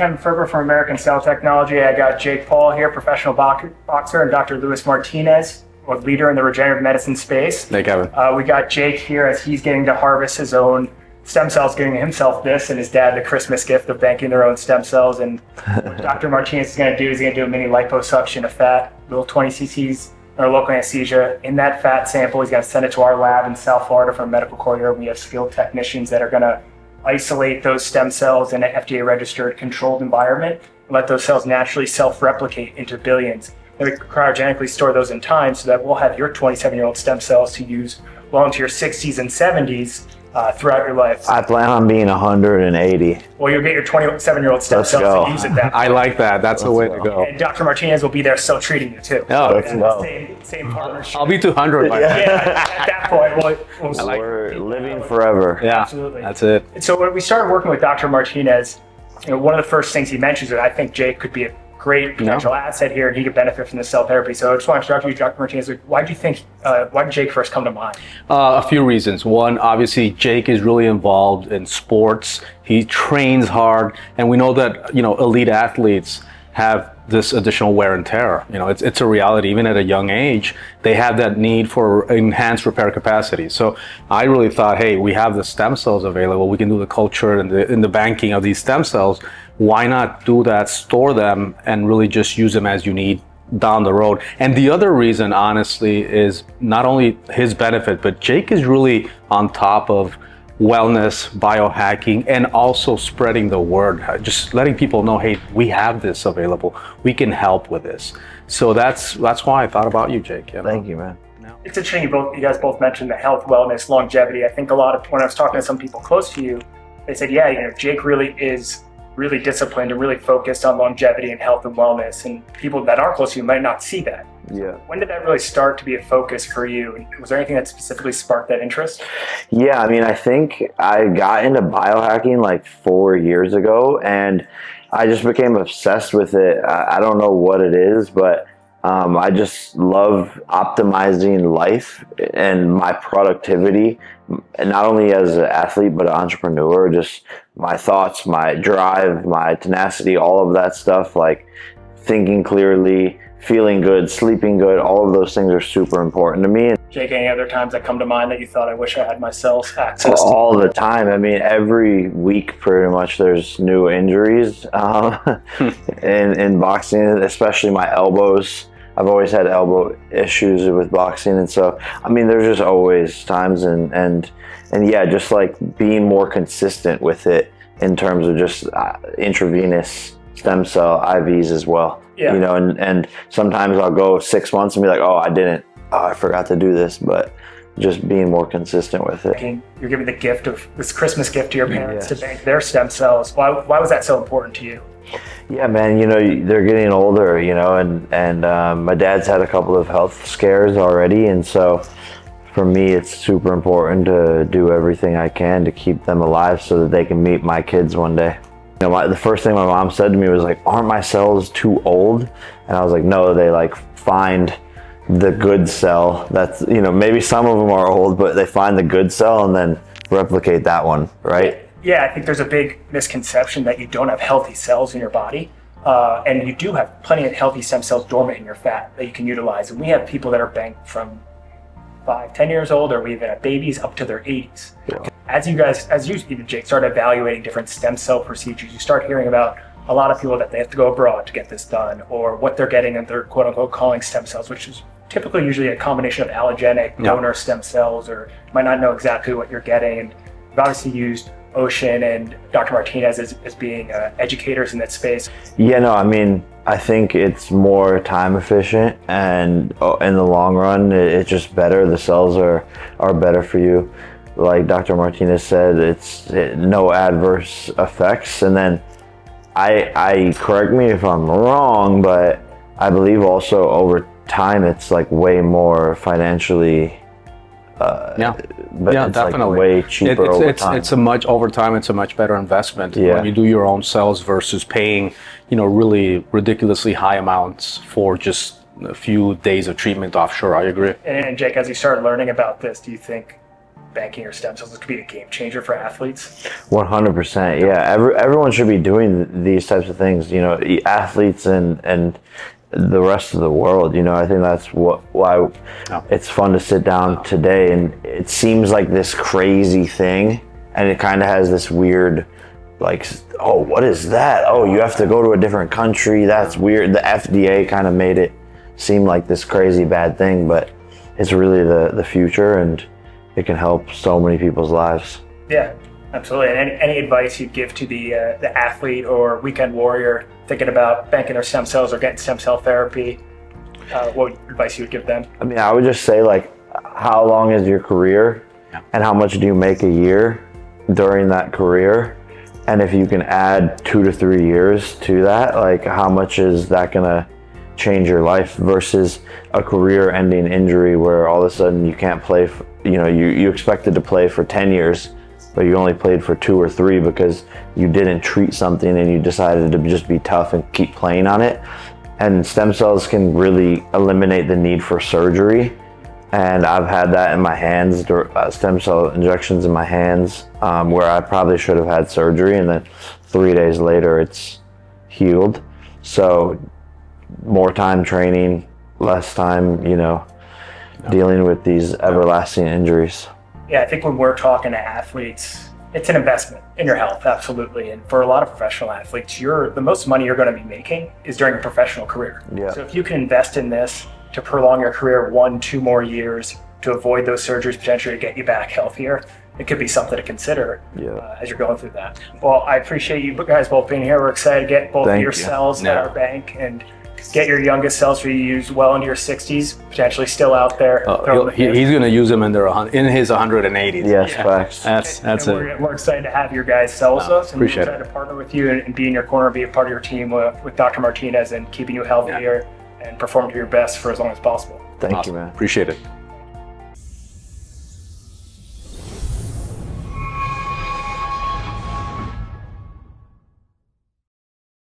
Ken Ferber from American Cell Technology. I got Jake Paul here, professional boxer, and Dr. Luis Martinez, a leader in the regenerative medicine space. Hey, Kevin. We got Jake here as he's getting to harvest his own stem cells, getting himself this and his dad the Christmas gift of banking their own stem cells. And what Dr. Martinez is going to do is he's going to do a mini liposuction of fat, little 20 cc's or local anesthesia. In that fat sample, he's going to send it to our lab in South Florida for a medical courier. We have skilled technicians that are going to isolate those stem cells in an FDA-registered controlled environment and let those cells naturally self-replicate into billions. Then we cryogenically store those in time so that we'll have your 27-year-old stem cells to use well into your 60s and 70s throughout your life. I plan on being 180. Well, you'll get your 27-year-old stem cells to use it that way. I like that. That's the way to go. And Dr. Martinez will be there still treating you too. Oh, let's go. Same partnership. I'll be 200 by then. Yeah, at that point, We're living forever. Yeah, absolutely. that's it. And so when we started working with Dr. Martinez, one of the first things he mentions that I think Jake could be a great potential asset here and he could benefit from the cell therapy. So I just want to start with you, Dr. Martinez. Why did Jake first come to mind? A few reasons. One, obviously, Jake is really involved in sports. He trains hard, and we know that elite athletes have this additional wear and tear. It's a reality. Even at a young age, they have that need for enhanced repair capacity. So I really thought, hey, we have the stem cells available. We can do the culture and the banking of these stem cells. Why not do that, store them, and really just use them as you need down the road? And the other reason, honestly, is not only his benefit, but Jake is really on top of wellness, biohacking, and also spreading the word, just letting people know, hey, we have this available. We can help with this. So that's why I thought about you, Jake. Thank you, man. It's interesting you guys both mentioned the health, wellness, longevity. I think when I was talking to some people close to you, they said, Jake really is really disciplined and really focused on longevity and health and wellness, and people that are close to you might not see that. Yeah. When did that really start to be a focus for you? And was there anything that specifically sparked that interest? Yeah, I think I got into biohacking like 4 years ago, and I just became obsessed with it. I don't know what it is, but I just love optimizing life and my productivity, and not only as an athlete, but an entrepreneur, just my thoughts, my drive, my tenacity, all of that stuff, like thinking clearly, feeling good, sleeping good, all of those things are super important to me. Jake, any other times that come to mind that you thought, I wish I had my cells access to? All the time. Every week pretty much there's new injuries in boxing, especially my elbows. I've always had elbow issues with boxing, and so there's just always times and yeah, just like being more consistent with it in terms of just intravenous stem cell IVs as well. Yeah. And sometimes I'll go 6 months and be like, I forgot to do this, but just being more consistent with it. You're giving the gift of this Christmas gift to your parents to bank their stem cells. Why was that so important to you? Yeah, man, they're getting older, and my dad's had a couple of health scares already, and so for me it's super important to do everything I can to keep them alive so that they can meet my kids one day. The first thing my mom said to me was like, aren't my cells too old? And I was like, no, they find the good cell. That's, maybe some of them are old, but they find the good cell and then replicate that one, right? Yeah, I think there's a big misconception that you don't have healthy cells in your body. And you do have plenty of healthy stem cells dormant in your fat that you can utilize. And we have people that are banked from 5-10 years old, or we even have babies up to their 80s. Yeah. As you even Jake, start evaluating different stem cell procedures, you start hearing about a lot of people that they have to go abroad to get this done, or what they're getting and they're quote unquote calling stem cells, which is typically usually a combination of allogenic donor stem cells, or you might not know exactly what you're getting. And we've obviously used Ocean and Dr. Martinez as being educators in that space. Yeah, no, I think it's more time efficient, and in the long run, it's just better. The cells are better for you. Like Dr. Martinez said, it's no adverse effects. And then I correct me if I'm wrong, but I believe also over time it's like way more financially but it's definitely. like way cheaper over time. It's a much better investment when you do your own cells versus paying, really ridiculously high amounts for just a few days of treatment offshore. I agree. And Jake, as you start learning about this, do you think banking your stem cells. This could be a game changer for athletes. 100%. Yeah, everyone should be doing these types of things. You know, athletes and the rest of the world. You know, I think that's why it's fun to sit down today. And it seems like this crazy thing, and it kind of has this weird, like, oh, what is that? Oh, you have to go to a different country. That's weird. The FDA kind of made it seem like this crazy bad thing, but it's really the future, and it can help so many people's lives. Yeah, absolutely. And any advice you'd give to the athlete or weekend warrior thinking about banking their stem cells or getting stem cell therapy, what advice you would give them? I mean, I would just say, like, how long is your career, and how much do you make a year during that career? And if you can add 2 to 3 years to that, like, how much is that gonna change your life versus a career-ending injury where all of a sudden you can't play, you expected to play for 10 years, but you only played for 2 or 3 because you didn't treat something and you decided to just be tough and keep playing on it. And stem cells can really eliminate the need for surgery. And I've had that in my hands, stem cell injections in my hands, where I probably should have had surgery, and then 3 days later it's healed. So more time training, less time, dealing with these everlasting injuries. Yeah, I think when we're talking to athletes, it's an investment in your health, absolutely. And for a lot of professional athletes, the most money you're going to be making is during a professional career. Yeah. So if you can invest in this to prolong your career 1-2 more years, to avoid those surgeries, potentially to get you back healthier, it could be something to consider as you're going through that. Well, I appreciate you guys both being here. We're excited to get both of your cells at our bank and get your youngest cells for you to use well into your 60s, potentially still out there. He's going to use them in his 180s. Yes, facts. That's it. We're excited to have your guys' cells with us, and we're appreciate excited to partner with you and be in your corner, be a part of your team with Dr. Martinez and keeping you healthier and performing to your best for as long as possible. Thank you, man. Appreciate it.